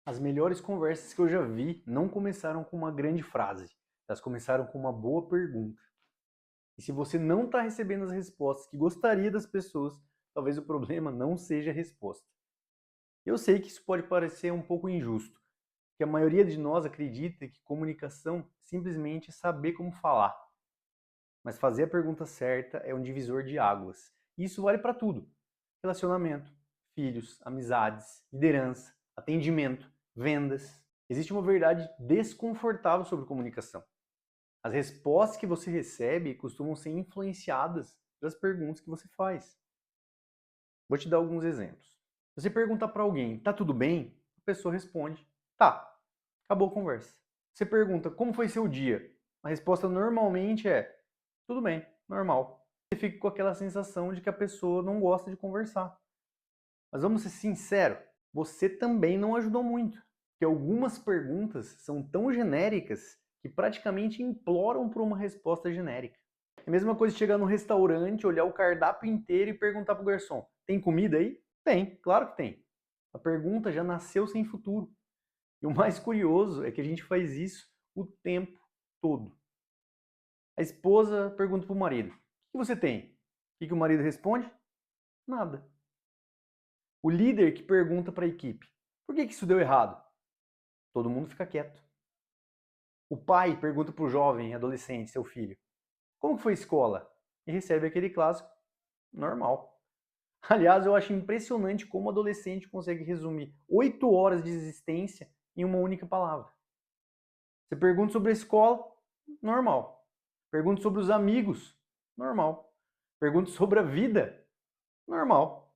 As melhores conversas que eu já vi não começaram com uma grande frase, elas começaram com uma boa pergunta. E se você não está recebendo as respostas que gostaria das pessoas, talvez o problema não seja a resposta. Eu sei que isso pode parecer um pouco injusto, porque a maioria de nós acredita que comunicação simplesmente é saber como falar. Mas fazer a pergunta certa é um divisor de águas. E isso vale para tudo: relacionamento, filhos, amizades, liderança, atendimento, vendas. Existe uma verdade desconfortável sobre comunicação. As respostas que você recebe costumam ser influenciadas pelas perguntas que você faz. Vou te dar alguns exemplos. Você pergunta para alguém, tá tudo bem? A pessoa responde, tá. Acabou a conversa. Você pergunta, como foi seu dia? A resposta normalmente é, tudo bem, normal. Você fica com aquela sensação de que a pessoa não gosta de conversar. Mas vamos ser sinceros, você também não ajudou muito. Porque algumas perguntas são tão genéricas que praticamente imploram por uma resposta genérica. É a mesma coisa chegar no restaurante, olhar o cardápio inteiro e perguntar pro garçom: tem comida aí? Tem, claro que tem. A pergunta já nasceu sem futuro. E o mais curioso é que a gente faz isso o tempo todo. A esposa pergunta pro marido: o que você tem? O que o marido responde? Nada. O líder que pergunta para a equipe: por que isso deu errado? Todo mundo fica quieto. O pai pergunta para o jovem, adolescente, seu filho: como foi a escola? E recebe aquele clássico: normal. Aliás, eu acho impressionante como o adolescente consegue resumir 8 horas de existência em uma única palavra. Você pergunta sobre a escola, normal. Pergunta sobre os amigos, normal. Pergunta sobre a vida, normal.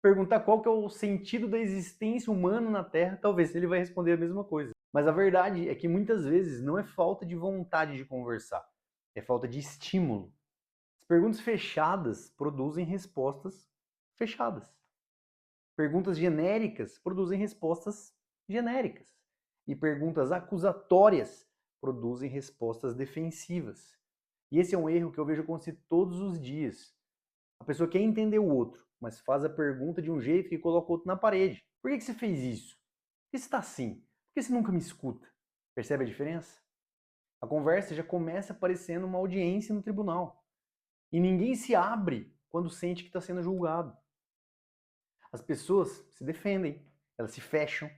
Perguntar qual que é o sentido da existência humana na Terra, talvez ele vai responder a mesma coisa. Mas a verdade é que muitas vezes não é falta de vontade de conversar, é falta de estímulo. As perguntas fechadas produzem respostas fechadas. Perguntas genéricas produzem respostas genéricas. E perguntas acusatórias produzem respostas defensivas. E esse é um erro que eu vejo acontecer todos os dias. A pessoa quer entender o outro, mas faz a pergunta de um jeito que coloca o outro na parede. Por que você fez isso? Por que você está assim? Por que você nunca me escuta? Percebe a diferença? A conversa já começa parecendo uma audiência no tribunal. E ninguém se abre quando sente que está sendo julgado. As pessoas se defendem, elas se fecham,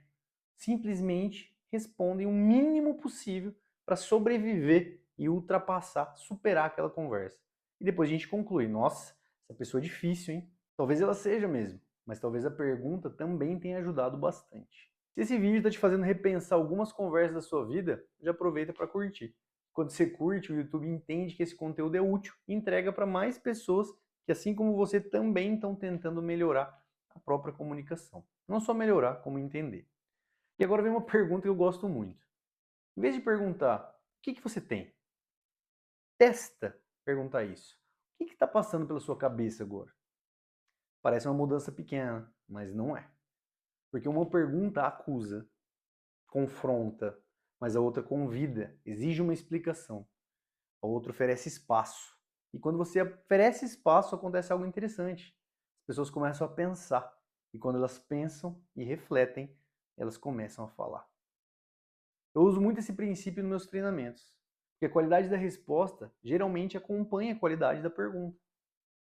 simplesmente respondem o mínimo possível para sobreviver e ultrapassar, superar aquela conversa. E depois a gente conclui, nossa, essa pessoa é difícil, hein? Talvez ela seja mesmo, mas talvez a pergunta também tenha ajudado bastante. Se esse vídeo está te fazendo repensar algumas conversas da sua vida, já aproveita para curtir. Quando você curte, o YouTube entende que esse conteúdo é útil e entrega para mais pessoas que, assim como você, também estão tentando melhorar a própria comunicação. Não só melhorar, como entender. E agora vem uma pergunta que eu gosto muito. Em vez de perguntar, o que você tem? Testa perguntar isso. O que está passando pela sua cabeça agora? Parece uma mudança pequena, mas não é. Porque uma pergunta acusa, confronta, mas a outra convida, exige uma explicação. A outra oferece espaço. E quando você oferece espaço, acontece algo interessante. As pessoas começam a pensar. E quando elas pensam e refletem, elas começam a falar. Eu uso muito esse princípio nos meus treinamentos, porque a qualidade da resposta geralmente acompanha a qualidade da pergunta.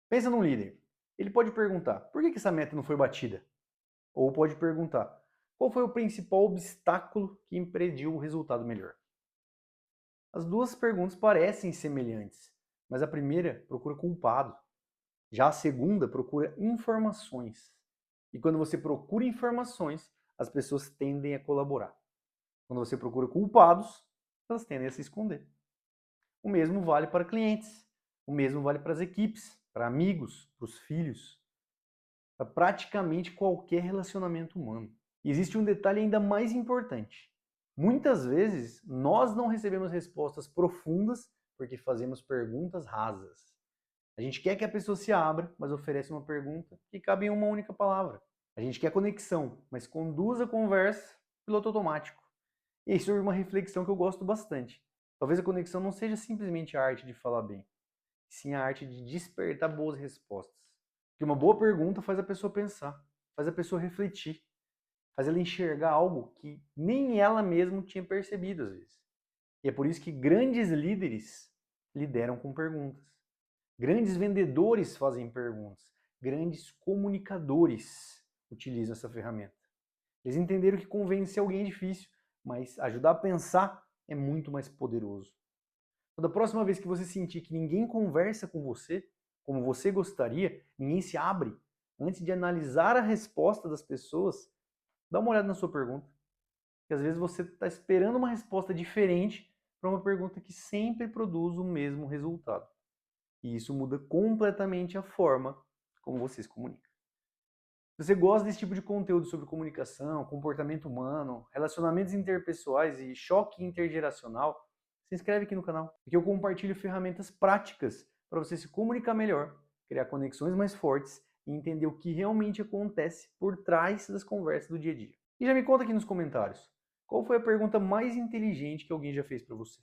Pensa num líder. Ele pode perguntar, por que essa meta não foi batida? Ou pode perguntar, qual foi o principal obstáculo que impediu o resultado melhor? As duas perguntas parecem semelhantes, mas a primeira procura culpado. Já a segunda procura informações. E quando você procura informações, as pessoas tendem a colaborar. Quando você procura culpados, elas tendem a se esconder. O mesmo vale para clientes, o mesmo vale para as equipes, para amigos, para os filhos, para praticamente qualquer relacionamento humano. E existe um detalhe ainda mais importante. Muitas vezes nós não recebemos respostas profundas porque fazemos perguntas rasas. A gente quer que a pessoa se abra, mas oferece uma pergunta que cabe em uma única palavra. A gente quer conexão, mas conduz a conversa piloto automático. E aí surge uma reflexão que eu gosto bastante. Talvez a conexão não seja simplesmente a arte de falar bem, sim a arte de despertar boas respostas. Porque uma boa pergunta faz a pessoa pensar, faz a pessoa refletir. faz ela enxergar algo que nem ela mesma tinha percebido às vezes. E é por isso que grandes líderes lideram com perguntas. Grandes vendedores fazem perguntas. Grandes comunicadores utilizam essa ferramenta. Eles entenderam que convencer alguém é difícil, mas ajudar a pensar é muito mais poderoso. Então, da próxima vez que você sentir que ninguém conversa com você como você gostaria, ninguém se abre, antes de analisar a resposta das pessoas, dá uma olhada na sua pergunta. Porque às vezes você está esperando uma resposta diferente para uma pergunta que sempre produz o mesmo resultado. E isso muda completamente a forma como você se comunica. Se você gosta desse tipo de conteúdo sobre comunicação, comportamento humano, relacionamentos interpessoais e choque intergeracional, se inscreve aqui no canal, porque eu compartilho ferramentas práticas para você se comunicar melhor, criar conexões mais fortes e entender o que realmente acontece por trás das conversas do dia a dia. E já me conta aqui nos comentários, qual foi a pergunta mais inteligente que alguém já fez para você?